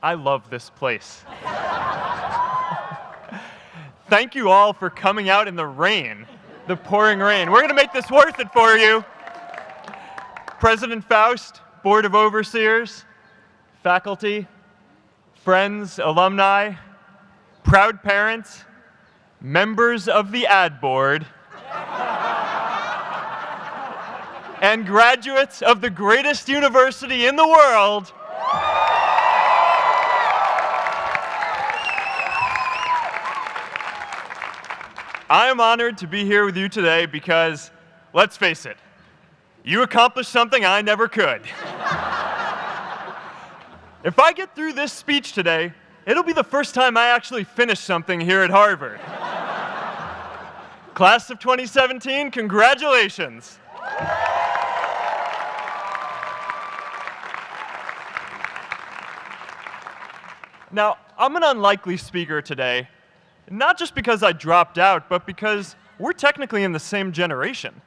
I love this place. Thank you all for coming out in the rain, the pouring rain. We're going to make this worth it for you. President Faust, Board of Overseers, faculty, friends, alumni, proud parents, members of the ad board, and graduates of the greatest university in the world. I am honored to be here with you today because, let's face it, you accomplished something I never could. If I get through this speech today, it'll be the first time I actually finish something here at Harvard. Class of 2017, congratulations. Now, I'm an unlikely speaker today, not just because I dropped out, but because we're technically in the same generation.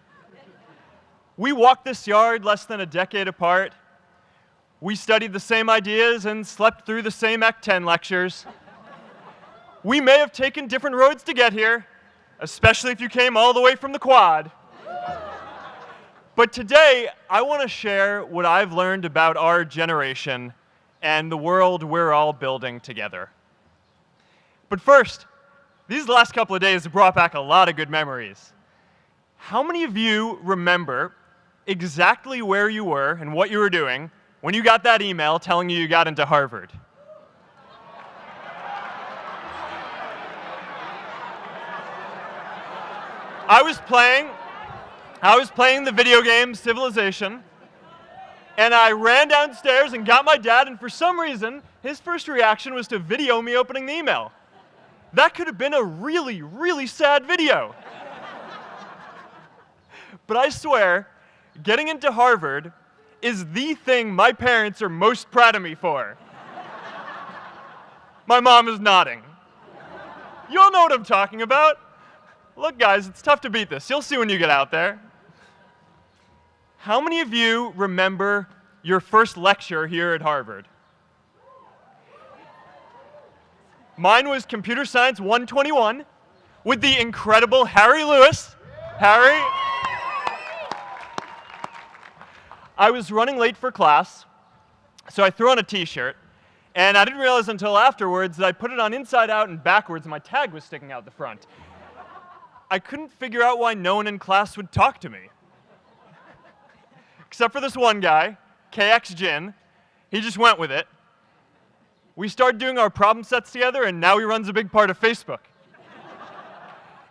We walked this yard less than a decade apart. We studied the same ideas and slept through the same Act 10 lectures. We may have taken different roads to get here, especially if you came all the way from the Quad. But today, I want to share what I've learned about our generation and the world we're all building together. But first, these last couple of days have brought back a lot of good memories. How many of you remember exactly where you were and what you were doing when you got that email telling you got into Harvard? I was playing the video game Civilization, and I ran downstairs and got my dad, and for some reason, his first reaction was to video me opening the email. That could have been a really, really sad video. But I swear, getting into Harvard is the thing my parents are most proud of me for. My mom is nodding. You all know what I'm talking about. Look, guys, it's tough to beat this. You'll see when you get out there. How many of you remember your first lecture here at Harvard? Mine was Computer Science 121 with the incredible Harry Lewis. Harry. I was running late for class, so I threw on a t-shirt, and I didn't realize until afterwards that I put it on inside out and backwards, and my tag was sticking out the front. I couldn't figure out why no one in class would talk to me. Except for this one guy, KX Jin. He just went with it. We started doing our problem sets together, and now he runs a big part of Facebook.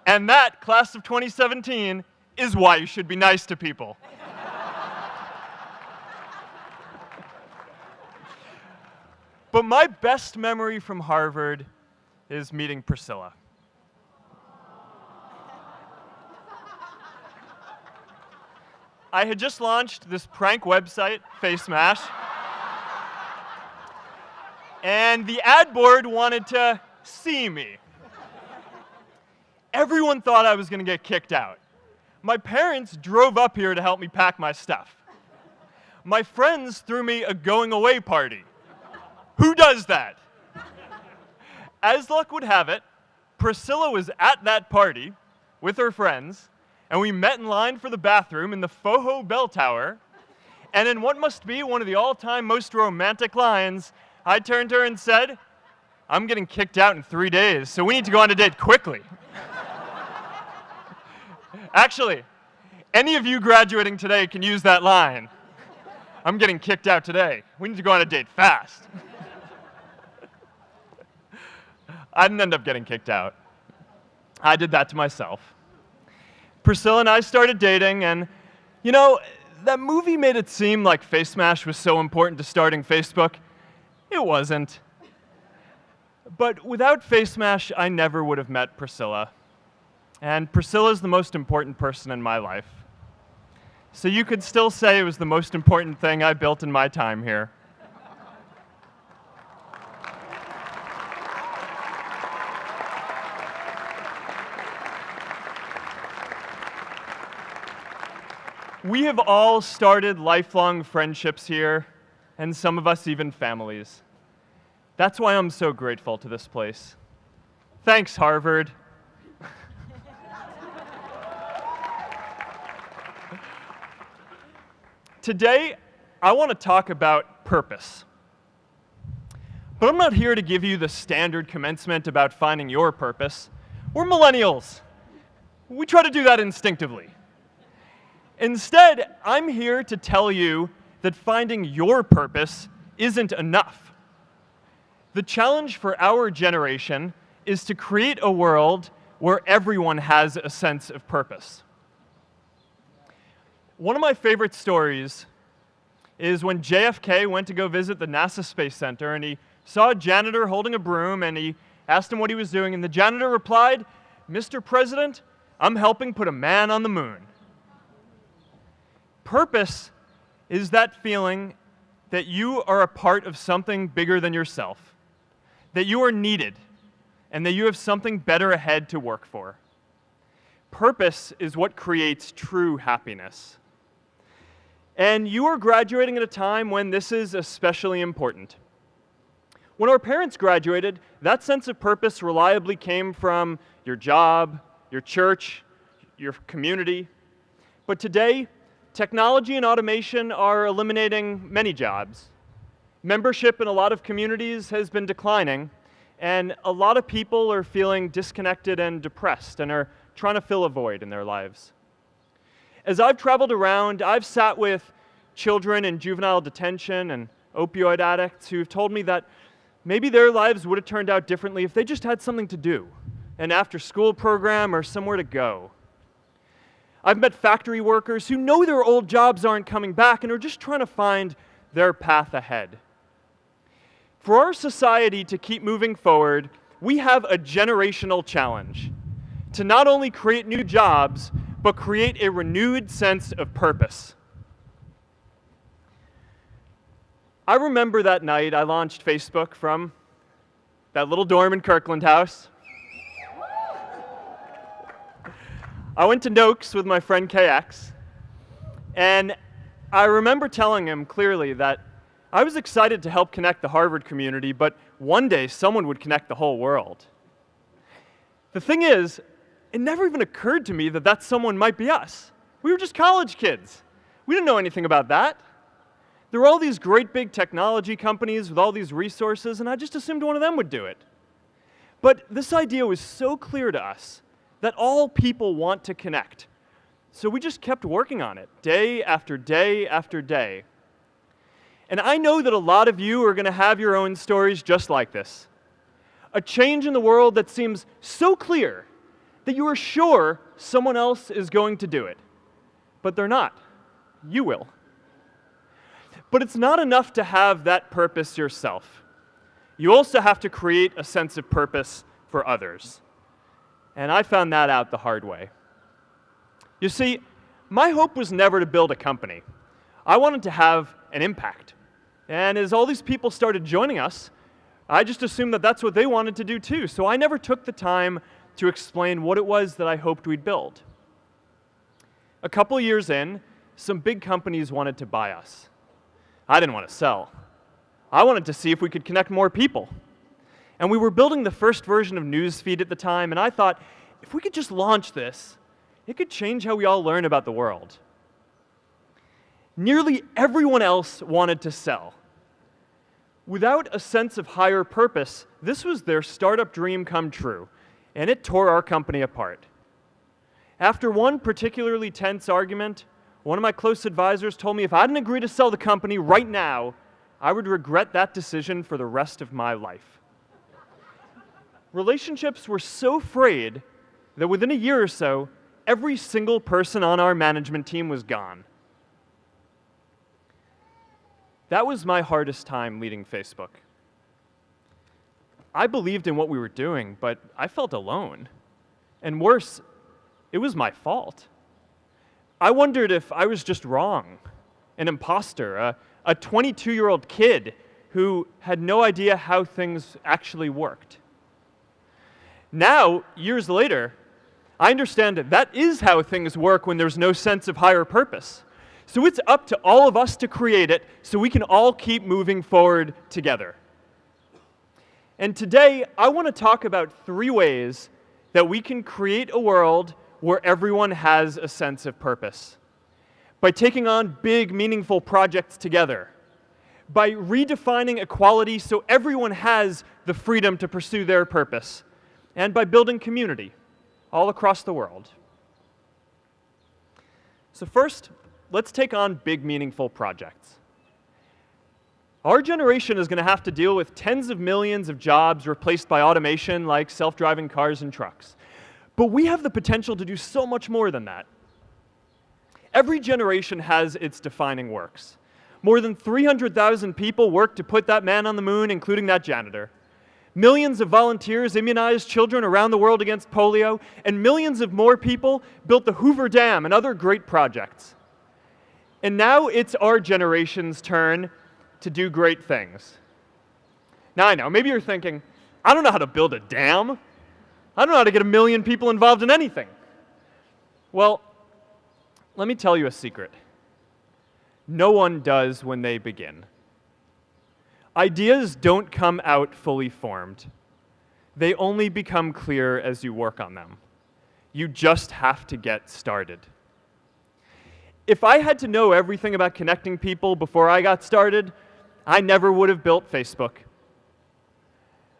And that, class of 2017, is why you should be nice to people. But my best memory from Harvard is meeting Priscilla. I had just launched this prank website, Face Mash, and the ad board wanted to see me. Everyone thought I was going to get kicked out. My parents drove up here to help me pack my stuff. My friends threw me a going-away party. Who does that? As luck would have it, Priscilla was at that party with her friends, and we met in line for the bathroom in the Foho Bell Tower, and in what must be one of the all-time most romantic lines, I turned to her and said, "I'm getting kicked out in 3 days, so we need to go on a date quickly." Actually, any of you graduating today can use that line. "I'm getting kicked out today. We need to go on a date fast." I didn't end up getting kicked out. I did that to myself. Priscilla and I started dating, and, you know, that movie made it seem like Face Mash was so important to starting Facebook. It wasn't. But without Face Mash, I never would have met Priscilla. And Priscilla's the most important person in my life. So you could still say it was the most important thing I built in my time here. We have all started lifelong friendships here, and some of us even families. That's why I'm so grateful to this place. Thanks, Harvard. Today, I want to talk about purpose. But I'm not here to give you the standard commencement about finding your purpose. We're millennials. We try to do that instinctively. Instead, I'm here to tell you that finding your purpose isn't enough. The challenge for our generation is to create a world where everyone has a sense of purpose. One of my favorite stories is when JFK went to go visit the NASA Space Center, and he saw a janitor holding a broom, and he asked him what he was doing, and the janitor replied, "Mr. President, I'm helping put a man on the moon." Purpose is that feeling that you are a part of something bigger than yourself, that you are needed, and that you have something better ahead to work for. Purpose is what creates true happiness. And you are graduating at a time when this is especially important. When our parents graduated, that sense of purpose reliably came from your job, your church, your community. But today, technology and automation are eliminating many jobs. Membership in a lot of communities has been declining, and a lot of people are feeling disconnected and depressed and are trying to fill a void in their lives. As I've traveled around, I've sat with children in juvenile detention and opioid addicts who've told me that maybe their lives would have turned out differently if they just had something to do, an after-school program or somewhere to go. I've met factory workers who know their old jobs aren't coming back and are just trying to find their path ahead. For our society to keep moving forward, we have a generational challenge to not only create new jobs, but create a renewed sense of purpose. I remember that night I launched Facebook from that little dorm in Kirkland House. I went to Noakes with my friend KX, and I remember telling him clearly that I was excited to help connect the Harvard community, but one day someone would connect the whole world. The thing is, it never even occurred to me that that someone might be us. We were just college kids. We didn't know anything about that. There were all these great big technology companies with all these resources, and I just assumed one of them would do it. But this idea was so clear to us that all people want to connect. So we just kept working on it, day after day after day. And I know that a lot of you are going to have your own stories just like this. A change in the world that seems so clear that you are sure someone else is going to do it. But they're not. You will. But it's not enough to have that purpose yourself. You also have to create a sense of purpose for others. And I found that out the hard way. You see, my hope was never to build a company. I wanted to have an impact. And as all these people started joining us, I just assumed that that's what they wanted to do too. So I never took the time to explain what it was that I hoped we'd build. A couple years in, some big companies wanted to buy us. I didn't want to sell. I wanted to see if we could connect more people. And we were building the first version of Newsfeed at the time, and I thought, if we could just launch this, it could change how we all learn about the world. Nearly everyone else wanted to sell. Without a sense of higher purpose, this was their startup dream come true, and it tore our company apart. After one particularly tense argument, one of my close advisors told me if I didn't agree to sell the company right now, I would regret that decision for the rest of my life. Relationships were so frayed that within a year or so, every single person on our management team was gone. That was my hardest time leading Facebook. I believed in what we were doing, but I felt alone. And worse, it was my fault. I wondered if I was just wrong, an imposter, a 22-year-old kid who had no idea how things actually worked. Now, years later, I understand that is how things work when there's no sense of higher purpose. So it's up to all of us to create it so we can all keep moving forward together. And today, I want to talk about 3 ways that we can create a world where everyone has a sense of purpose. By taking on big, meaningful projects together. By redefining equality so everyone has the freedom to pursue their purpose. And by building community all across the world. So first, let's take on big, meaningful projects. Our generation is going to have to deal with tens of millions of jobs replaced by automation like self-driving cars and trucks. But we have the potential to do so much more than that. Every generation has its defining works. More than 300,000 people worked to put that man on the moon, including that janitor. Millions of volunteers immunized children around the world against polio, and millions of more people built the Hoover Dam and other great projects. And now it's our generation's turn to do great things. Now I know, maybe you're thinking, I don't know how to build a dam. I don't know how to get 1 million people involved in anything. Well, let me tell you a secret. No one does when they begin. Ideas don't come out fully formed. They only become clear as you work on them. You just have to get started. If I had to know everything about connecting people before I got started, I never would have built Facebook.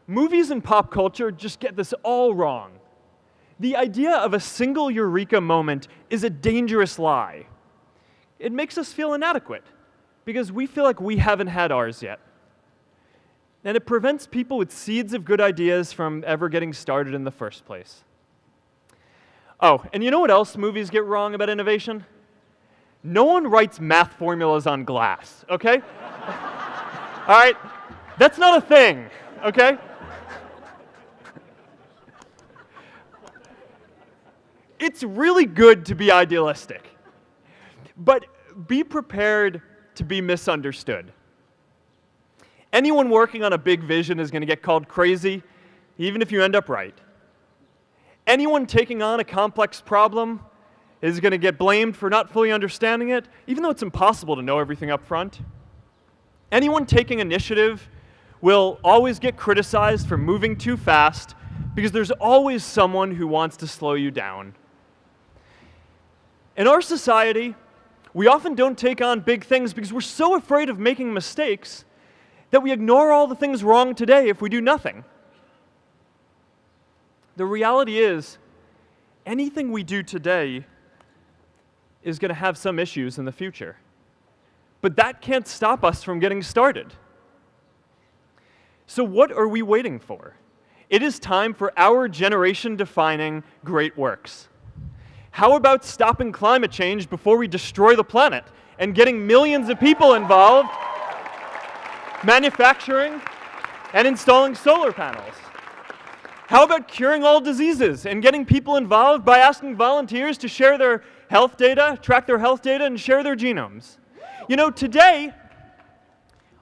Movies and pop culture just get this all wrong. The idea of a single eureka moment is a dangerous lie. It makes us feel inadequate because we feel like we haven't had ours yet. And it prevents people with seeds of good ideas from ever getting started in the first place. Oh, and you know what else movies get wrong about innovation? No one writes math formulas on glass, okay? All right? That's not a thing, okay? It's really good to be idealistic, but be prepared to be misunderstood. Anyone working on a big vision is going to get called crazy, even if you end up right. Anyone taking on a complex problem is going to get blamed for not fully understanding it, even though it's impossible to know everything up front. Anyone taking initiative will always get criticized for moving too fast because there's always someone who wants to slow you down. In our society, we often don't take on big things because we're so afraid of making mistakes that we ignore all the things wrong today if we do nothing. The reality is, anything we do today is going to have some issues in the future. But that can't stop us from getting started. So what are we waiting for? It is time for our generation-defining great works. How about stopping climate change before we destroy the planet and getting millions of people involved manufacturing and installing solar panels? How about curing all diseases and getting people involved by asking volunteers to share their health data, track their health data, and share their genomes? You know, today,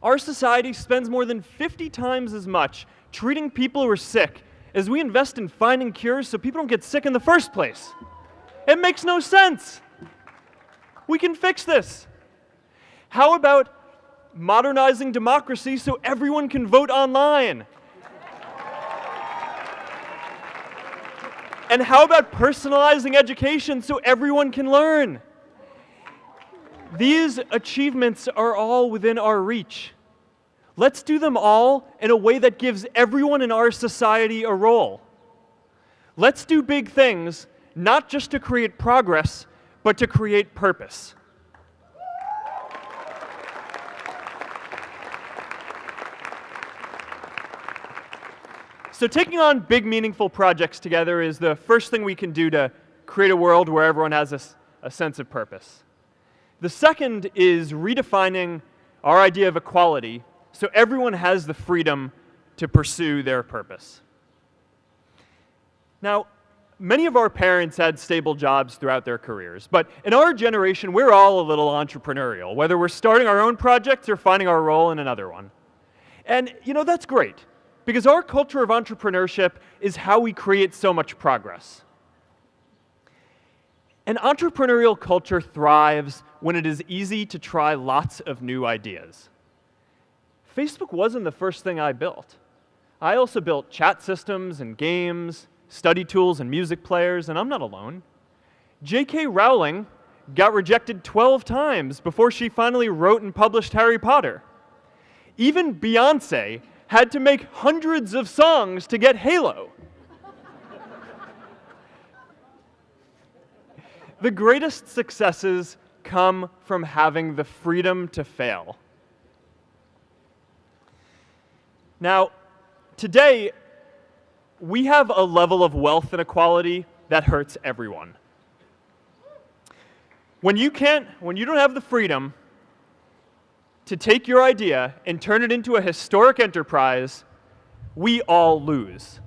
our society spends more than 50 times as much treating people who are sick as we invest in finding cures so people don't get sick in the first place. It makes no sense. We can fix this. How about modernizing democracy so everyone can vote online? And how about personalizing education so everyone can learn? These achievements are all within our reach. Let's do them all in a way that gives everyone in our society a role. Let's do big things, not just to create progress, but to create purpose. So taking on big, meaningful projects together is the first thing we can do to create a world where everyone has a sense of purpose. The second is redefining our idea of equality so everyone has the freedom to pursue their purpose. Now, many of our parents had stable jobs throughout their careers, but in our generation, we're all a little entrepreneurial, whether we're starting our own projects or finding our role in another one. And, you know, that's great, because our culture of entrepreneurship is how we create so much progress. An entrepreneurial culture thrives when it is easy to try lots of new ideas. Facebook wasn't the first thing I built. I also built chat systems and games, study tools and music players, and I'm not alone. J.K. Rowling got rejected 12 times before she finally wrote and published Harry Potter. Even Beyoncé had to make hundreds of songs to get Halo. The greatest successes come from having the freedom to fail. Now, today, we have a level of wealth inequality that hurts everyone. When you don't have the freedom to take your idea and turn it into a historic enterprise, we all lose.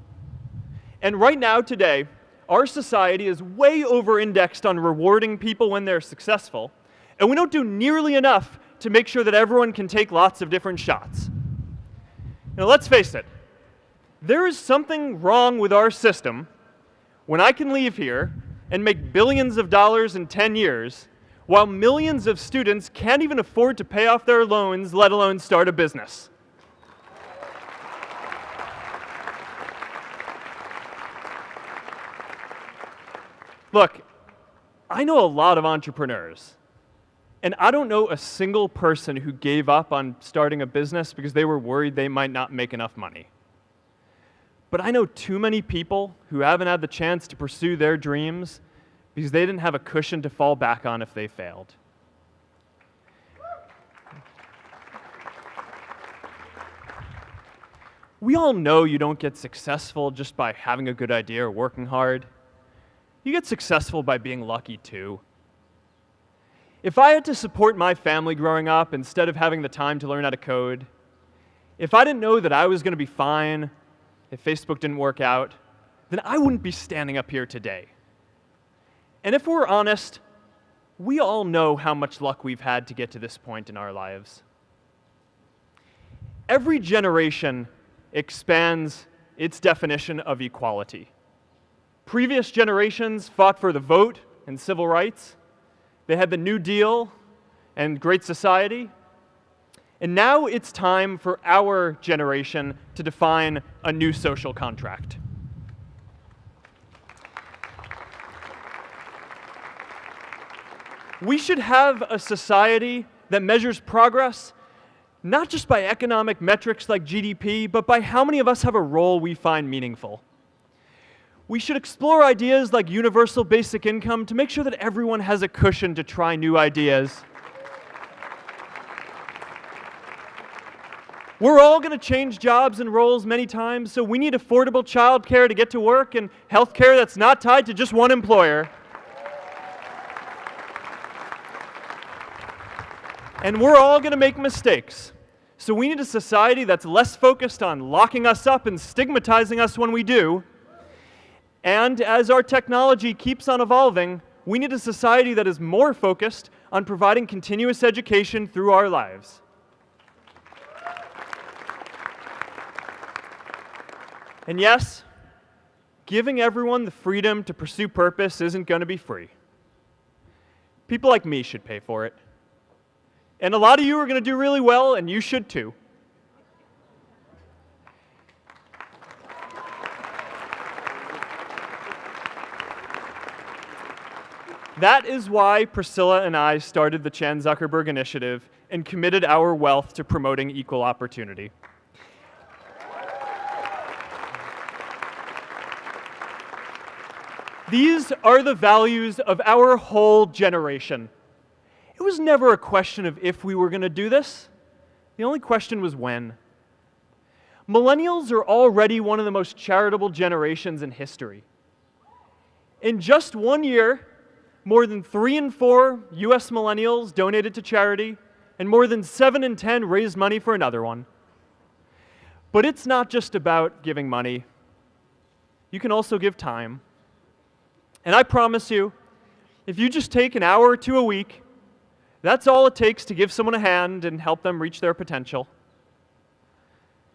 And right now, today, our society is way over-indexed on rewarding people when they're successful, and we don't do nearly enough to make sure that everyone can take lots of different shots. Now, let's face it, there is something wrong with our system when I can leave here and make billions of dollars in 10 years, while millions of students can't even afford to pay off their loans, let alone start a business. Look, I know a lot of entrepreneurs, and I don't know a single person who gave up on starting a business because they were worried they might not make enough money. But I know too many people who haven't had the chance to pursue their dreams because they didn't have a cushion to fall back on if they failed. We all know you don't get successful just by having a good idea or working hard. You get successful by being lucky too. If I had to support my family growing up instead of having the time to learn how to code, if I didn't know that I was going to be fine if Facebook didn't work out, then I wouldn't be standing up here today. And if we're honest, we all know how much luck we've had to get to this point in our lives. Every generation expands its definition of equality. Previous generations fought for the vote and civil rights. They had the New Deal and Great Society. And now it's time for our generation to define a new social contract. We should have a society that measures progress not just by economic metrics like GDP, but by how many of us have a role we find meaningful. We should explore ideas like universal basic income to make sure that everyone has a cushion to try new ideas. We're all going to change jobs and roles many times, so we need affordable childcare to get to work and healthcare that's not tied to just one employer. And we're all going to make mistakes. So we need a society that's less focused on locking us up and stigmatizing us when we do. And as our technology keeps on evolving, we need a society that is more focused on providing continuous education through our lives. And yes, giving everyone the freedom to pursue purpose isn't going to be free. People like me should pay for it. And a lot of you are going to do really well, and you should too. That is why Priscilla and I started the Chan Zuckerberg Initiative and committed our wealth to promoting equal opportunity. These are the values of our whole generation. It was never a question of if we were going to do this. The only question was when. Millennials are already one of the most charitable generations in history. In just 1 year, more than 3 in 4 US millennials donated to charity, and more than 7 in 10 raised money for another one. But it's not just about giving money. You can also give time. And I promise you, if you just take an hour or two a week, that's all it takes to give someone a hand and help them reach their potential.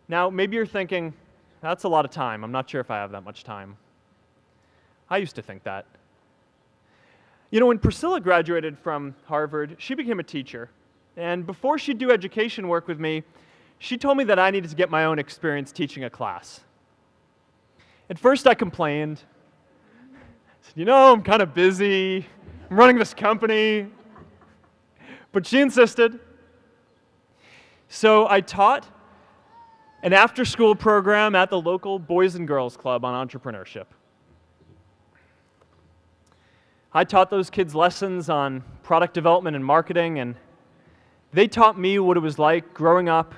Now, maybe you're thinking, that's a lot of time. I'm not sure if I have that much time. I used to think that. You know, when Priscilla graduated from Harvard, she became a teacher. And before she'd do education work with me, she told me that I needed to get my own experience teaching a class. At first I complained. I said, I'm kind of busy. I'm running this company. But she insisted. So I taught an after-school program at the local Boys and Girls Club on entrepreneurship. I taught those kids lessons on product development and marketing, and they taught me what it was like growing up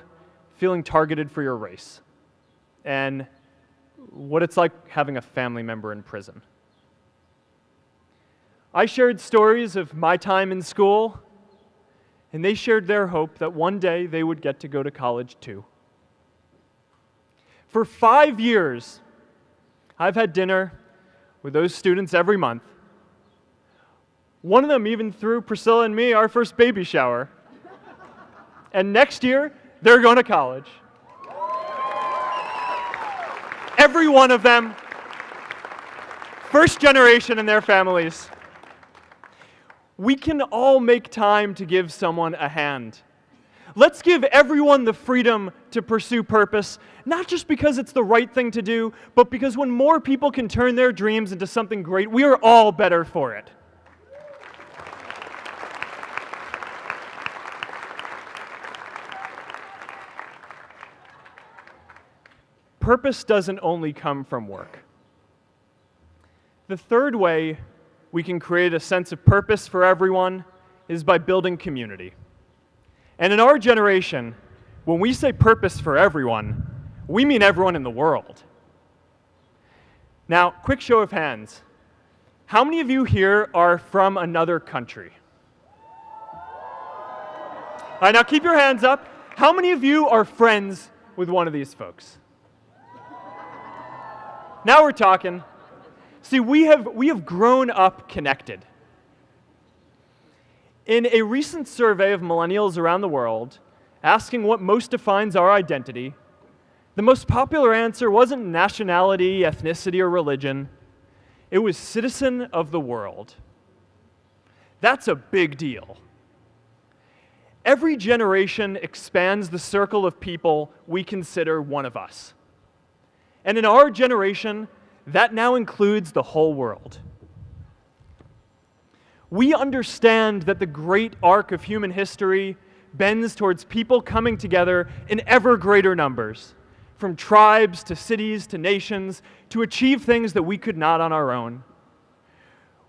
feeling targeted for your race, and what it's like having a family member in prison. I shared stories of my time in school, and they shared their hope that one day they would get to go to college too. For 5 years, I've had dinner with those students every month. One of them even threw Priscilla and me our first baby shower. And next year, they're going to college. Every one of them, first generation in their families. We can all make time to give someone a hand. Let's give everyone the freedom to pursue purpose, not just because it's the right thing to do, but because when more people can turn their dreams into something great, we are all better for it. Purpose doesn't only come from work. The third way we can create a sense of purpose for everyone is by building community. And in our generation, when we say purpose for everyone, we mean everyone in the world. Now, quick show of hands. How many of you here are from another country? All right, now keep your hands up. How many of you are friends with one of these folks? Now we're talking. See, we have grown up connected. In a recent survey of millennials around the world, asking what most defines our identity, the most popular answer wasn't nationality, ethnicity, or religion. It was citizen of the world. That's a big deal. Every generation expands the circle of people we consider one of us. And in our generation, that now includes the whole world. We understand that the great arc of human history bends towards people coming together in ever greater numbers, from tribes to cities to nations, to achieve things that we could not on our own.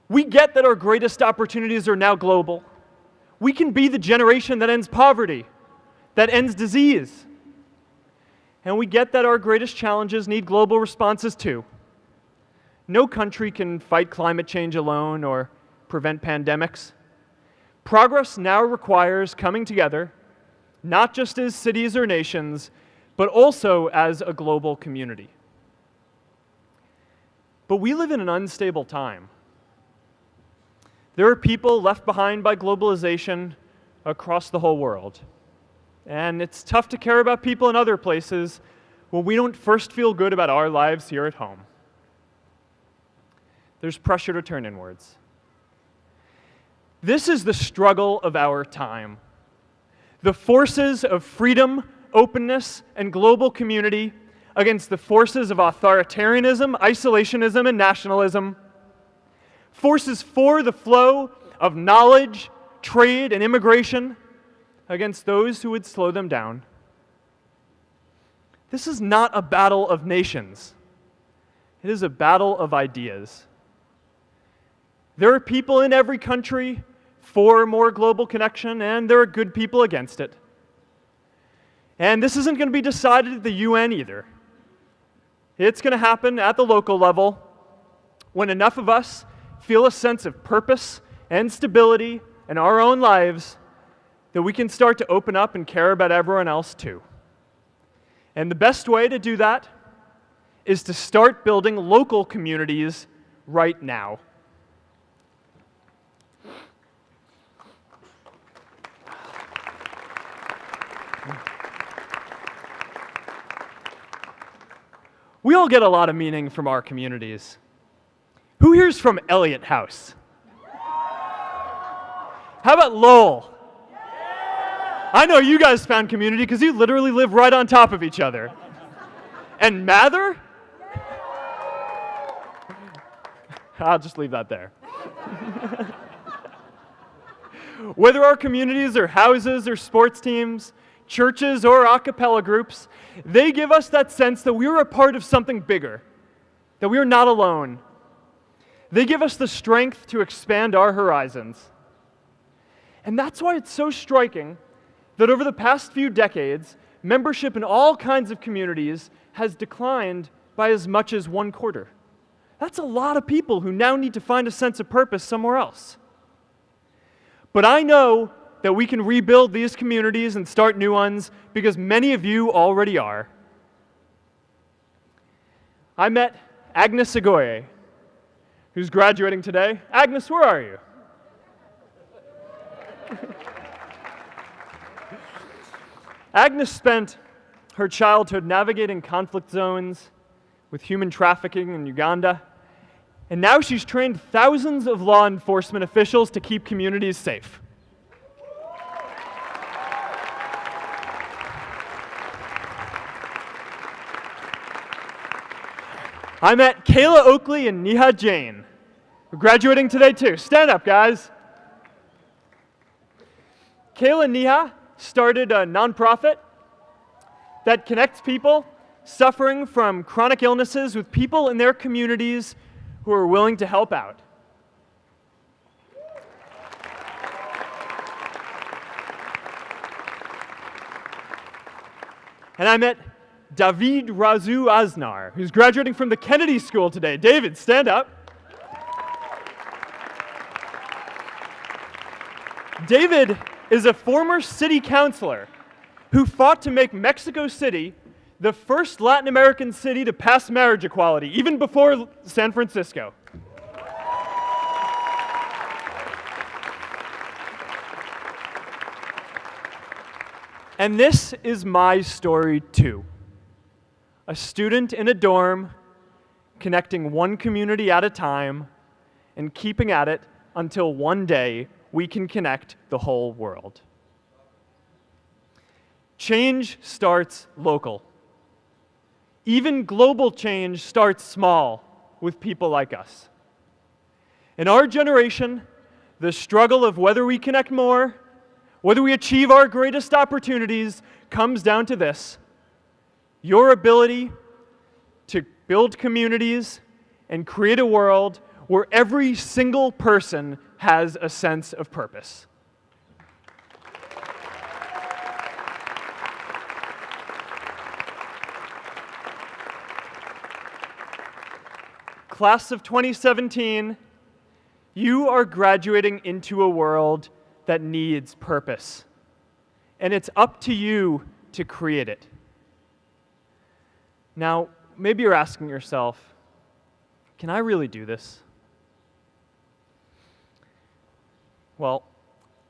We get that our greatest opportunities are now global. We can be the generation that ends poverty, that ends disease. And we get that our greatest challenges need global responses too. No country can fight climate change alone or prevent pandemics. Progress now requires coming together, not just as cities or nations, but also as a global community. But we live in an unstable time. There are people left behind by globalization across the whole world. And it's tough to care about people in other places when we don't first feel good about our lives here at home. There's pressure to turn inwards. This is the struggle of our time. The forces of freedom, openness, and global community against the forces of authoritarianism, isolationism, and nationalism. Forces for the flow of knowledge, trade, and immigration against those who would slow them down. This is not a battle of nations. It is a battle of ideas. There are people in every country for more global connection, and there are good people against it. And this isn't going to be decided at the UN either. It's going to happen at the local level when enough of us feel a sense of purpose and stability in our own lives that we can start to open up and care about everyone else too. And the best way to do that is to start building local communities right now. We all get a lot of meaning from our communities. Who here's from Elliott House? How about Lowell? I know you guys found community because you literally live right on top of each other. And Mather? I'll just leave that there. Whether our communities are houses or sports teams, churches or a cappella groups, they give us that sense that we are a part of something bigger, that we are not alone. They give us the strength to expand our horizons. And that's why it's so striking that over the past few decades, membership in all kinds of communities has declined by as much as 1/4. That's a lot of people who now need to find a sense of purpose somewhere else. But I know that we can rebuild these communities and start new ones because many of you already are. I met Agnes Agoye, who's graduating today. Agnes, where are you? Agnes spent her childhood navigating conflict zones with human trafficking in Uganda, and now she's trained thousands of law enforcement officials to keep communities safe. I met Kayla Oakley and Neha Jain. We're graduating today too. Stand up, guys. Kayla and Neha started a nonprofit that connects people suffering from chronic illnesses with people in their communities who are willing to help out. And I met David Razu Aznar, who's graduating from the Kennedy School today. David, stand up. David is a former city councilor who fought to make Mexico City the first Latin American city to pass marriage equality, even before San Francisco. And this is my story too. A student in a dorm, connecting one community at a time, and keeping at it until one day we can connect the whole world. Change starts local. Even global change starts small with people like us. In our generation, the struggle of whether we connect more, whether we achieve our greatest opportunities, comes down to this: your ability to build communities and create a world where every single person has a sense of purpose. Class of 2017, you are graduating into a world that needs purpose, and it's up to you to create it. Now, maybe you're asking yourself, can I really do this? Well,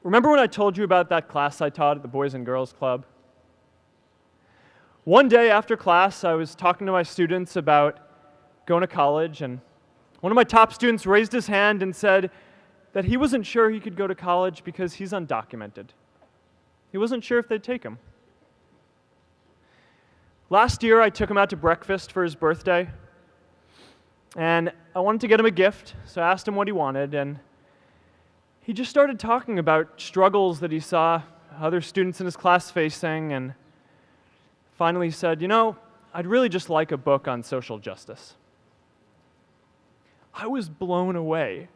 remember when I told you about that class I taught at the Boys and Girls Club? One day after class, I was talking to my students about going to college, and one of my top students raised his hand and said that he wasn't sure he could go to college because he's undocumented. He wasn't sure if they'd take him. Last year, I took him out to breakfast for his birthday, and I wanted to get him a gift, so I asked him what he wanted, and he just started talking about struggles that he saw other students in his class facing, and finally said, I'd really just like a book on social justice. I was blown away.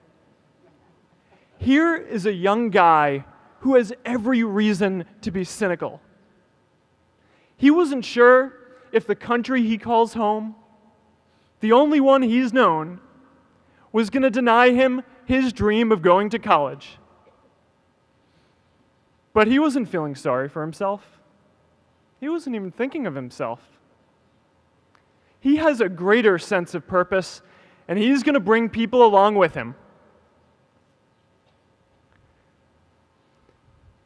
Here is a young guy who has every reason to be cynical. He wasn't sure if the country he calls home, the only one he's known, was going to deny him his dream of going to college. But he wasn't feeling sorry for himself. He wasn't even thinking of himself. He has a greater sense of purpose, and he's going to bring people along with him.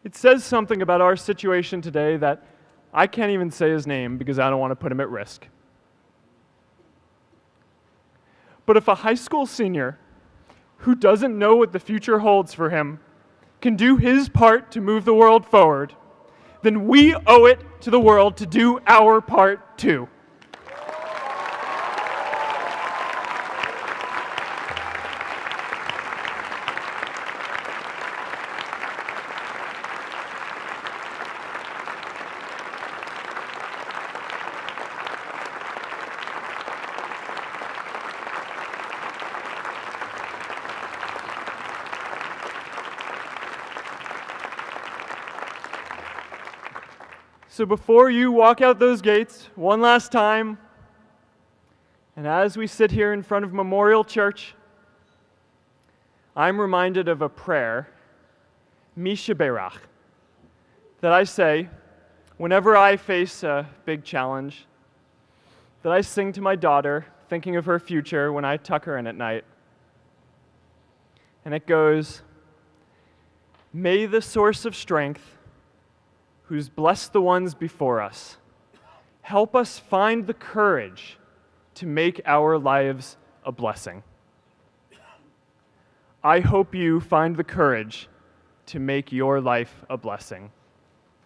It says something about our situation today that I can't even say his name because I don't want to put him at risk. But if a high school senior who doesn't know what the future holds for him can do his part to move the world forward, then we owe it to the world to do our part too. So before you walk out those gates one last time, and as we sit here in front of Memorial Church, I'm reminded of a prayer, Misha Berach, that I say whenever I face a big challenge, that I sing to my daughter, thinking of her future when I tuck her in at night. And it goes, "May the source of strength, who's blessed the ones before us, help us find the courage to make our lives a blessing." I hope you find the courage to make your life a blessing.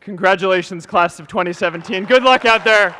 Congratulations, class of 2017. Good luck out there.